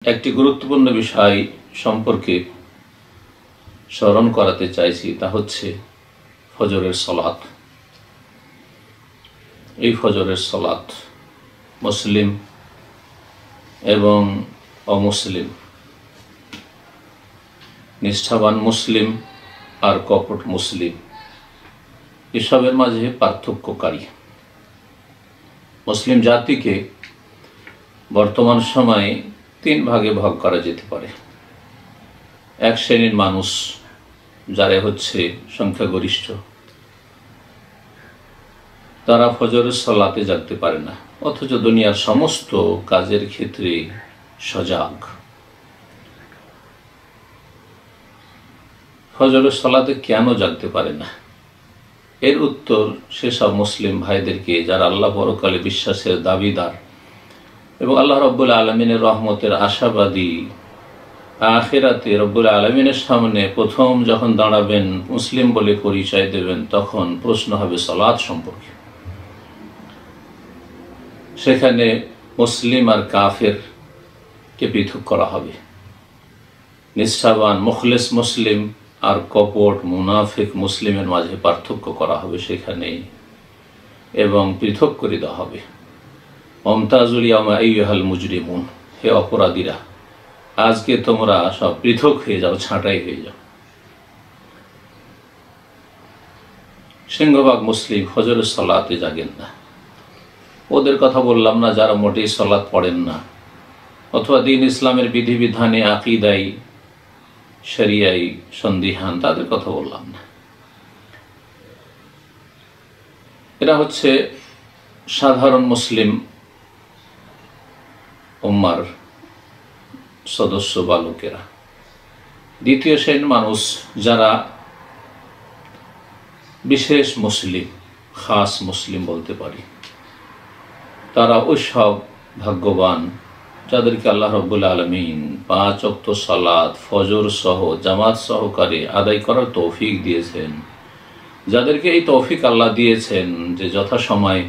একটি গুরুত্বপূর্ণ বিষয় সম্পর্কে স্মরণ করাতে চাইছি, তা হচ্ছে ফজরের সালাত। এই ফজরের সালাত মুসলিম এবং অমুসলিম, নিষ্ঠাবান মুসলিম আর কপট মুসলিম, এসবের মাঝে পার্থক্যকারী। মুসলিম জাতিকে বর্তমান সময়ে 3 ভাগে ভাগ করা যেতে পারে। এক শ্রেণীর মানুষ, যারা হচ্ছে সংখ্যাগরিষ্ঠ, তারা ফজরের সালাতে জাগতে পারে না, অথচ দুনিয়ার সমস্ত কাজের ক্ষেত্রে সজাগ। ফজরের সালাতে কেন জাগতে পারে না? এর উত্তর সেসব মুসলিম ভাইদেরকে যারা আল্লাহ পরকালে বিশ্বাসের দাবিদার এবং আল্লাহ রব্বুল আলমিনের রহমতের আশাবাদী, আখিরাতে রব্বুল আলমিনের সামনে প্রথম যখন দাঁড়াবেন, মুসলিম বলে পরিচয় দেবেন, তখন প্রশ্ন হবে সালাত সম্পর্কে। সেখানে মুসলিম আর কাফেরকে পৃথক করা হবে। নিষ্ঠাবান মুখলেস মুসলিম আর কপট মুনাফিক মুসলিমের মাঝে পার্থক্য করা হবে সেখানে, এবং পৃথক করে দেওয়া হবে। মুমতাজুল ইয়াওমা আইয়ুহাল মুজরিমুন, হে অপরাধীরা, আজকে তোমরা সব পৃথক হয়ে যাও, ছাঁটাই হয়ে যাও। সিংহভাগ মুসলিম ফজরের সালাতে জাগেন না। ওদের কথা বললাম না যারা মোটেই সালাত পড়েন না, অথবা দ্বীন ইসলামের বিধিবিধানে আকীদাই শরিয়াই সন্দিহান, তাদের কথা বললাম না। এরা হচ্ছে সাধারণ মুসলিম উম্মার সদস্য বা লোকেরা। দ্বিতীয় শ্রেণীর মানুষ যারা বিশেষ মুসলিম, খাস মুসলিম বলতে পারি, তারা ওই সব ভাগ্যবান যাদেরকে আল্লাহ রব্বুল আলমিন 5 ওয়াক্ত সালাত ফজর সহ জামাত সহকারে আদায় করার তৌফিক দিয়েছেন। যাদেরকে এই তৌফিক আল্লাহ দিয়েছেন যে যথাসময়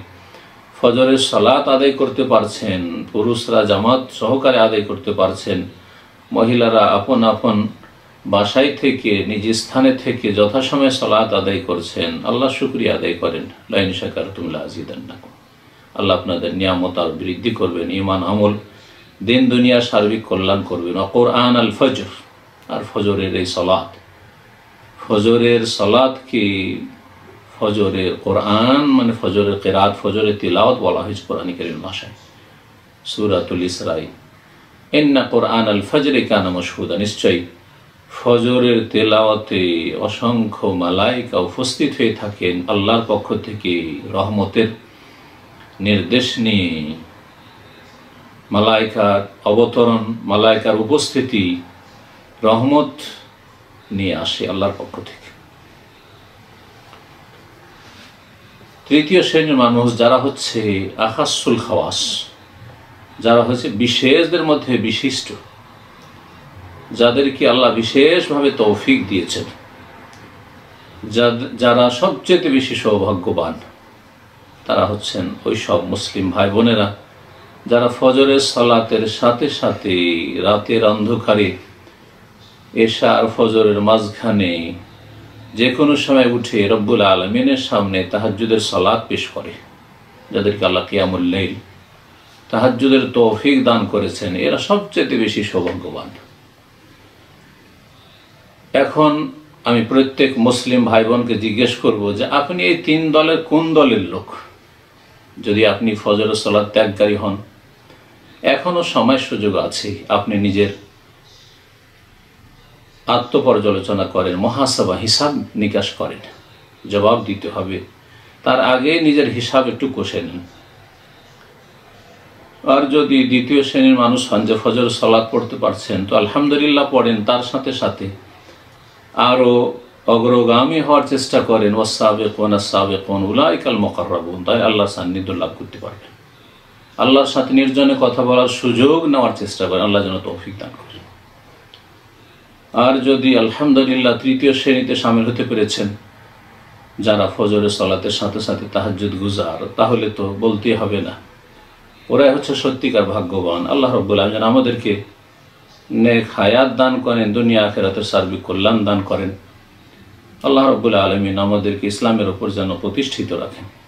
ফজরের সালাত আদায় করতে পারছেন, পুরুষরা জামাত সহকারে আদায় করতে পারছেন, মহিলারা আপন আপন বাসায় থেকে নিজ স্থানে থেকে যথাসময়ে সালাত আদায় করছেন, আল্লাহ শুকরিয়া আদায় করেন। লাইন শাকারতুম লাযিদান্নাকুম, আল্লাহ আপনাদের নিয়ামত আর বৃদ্ধি করবেন, ঈমান আমল দিন দুনিয়া সার্বিক কল্যাণ করবেন। কোরআন আল ফজর, আর ফজরের এই সালাত, ফজরের সালাতকে ফজরের কোরআন মানে ফজরের কিরাত, ফজরের তিলাওয়াত বলা হয়েছে কোরআন কারীমের ভাষায়। সূরাতুল ইসরাঈ, ইন্না কোরআন আল ফজরি কানা মাশহুদা, নিশ্চয়ই ফজরের তেলাওয়াতে অসংখ্য মালায়েকা উপস্থিত হয়ে থাকেন আল্লাহর পক্ষ থেকে রহমতের নির্দেশ নিয়ে। মালায়েকার অবতরণ, মালায়েকার উপস্থিতি রহমত নিয়ে আসে আল্লাহর পক্ষ থেকে। তৃতীয় শ্রেণীর মানুষ যারা হচ্ছে আখাসুল খাওয়াস, যারা হচ্ছে বিশেষদের মধ্যে বিশিষ্ট, যাদেরকে আল্লাহ বিশেষভাবে তৌফিক দিয়েছেন, যারা সবচেয়ে বেশি সৌভাগ্যবান, তারা হচ্ছেন ওই সব মুসলিম ভাই বোনেরা যারা ফজরের সালাতের সাথে সাথে রাতের অন্ধকারে এশা আর ফজরের মাঝখানে যে কোনো সময় উঠে রব্বুল আলমিনের সামনে তাহাজ্জুদের সালাত পেশ করে। যাদেরকে আল্লাহ কিয়ামুল লাইল তাহাজ্জুদের তৌফিক দান করেছেন, এরা সবচেয়ে বেশি সৌভাগ্যবান। এখন আমি প্রত্যেক মুসলিম ভাই বোনকে জিজ্ঞেস করব যে আপনি এই 3 দলের কোন দলের লোক? যদি আপনি ফজরের সালাত ত্যাগকারী হন, এখনো সময় সুযোগ আছে, আপনি নিজের আত্মপর্যালোচনা করেন, মহাসাবা হিসাব নিকাশ করেন, জবাব দিতে হবে। তার আগে নিজের হিসাব একটু কষে নিন। আর যদি দ্বিতীয় শ্রেণীর মানুষ হন যে ফজর সালাত পড়তে পারছেন, তো আলহামদুলিল্লাহ পড়েন, তার সাথে সাথে আরও অগ্রগামী হওয়ার চেষ্টা করেন। ওয়াস-সাবিকুনা আস-সাবিকুন উলাইকাল মুকাররাবুন, তাই আল্লাহর সান্নিধ্য লাভ করতে পারবেন। আল্লাহর সাথে নির্জনে কথা বলার সুযোগ নেওয়ার চেষ্টা করেন, আল্লাহ যেন তৌফিক দান করেন। আর যদি আলহামদুলিল্লাহ তৃতীয় শ্রেণীতে শামিল হতে পেরেছেন, যারা ফজরের সালাতের সাথে সাথে তাহাজ্জুদ গুজার, তাহলে তো বলতেই হবে না, ওরাই হচ্ছে সত্যিকার ভাগ্যবান। আল্লাহ রাব্বুল আলামিন আমাদেরকে নেক হায়াত দান করেন, দুনিয়া আখিরাতের সার্বিক কল্যাণ দান করেন। আল্লাহ রাব্বুল আলামিন আমাদেরকে ইসলামের উপর যেন প্রতিষ্ঠিত রাখেন।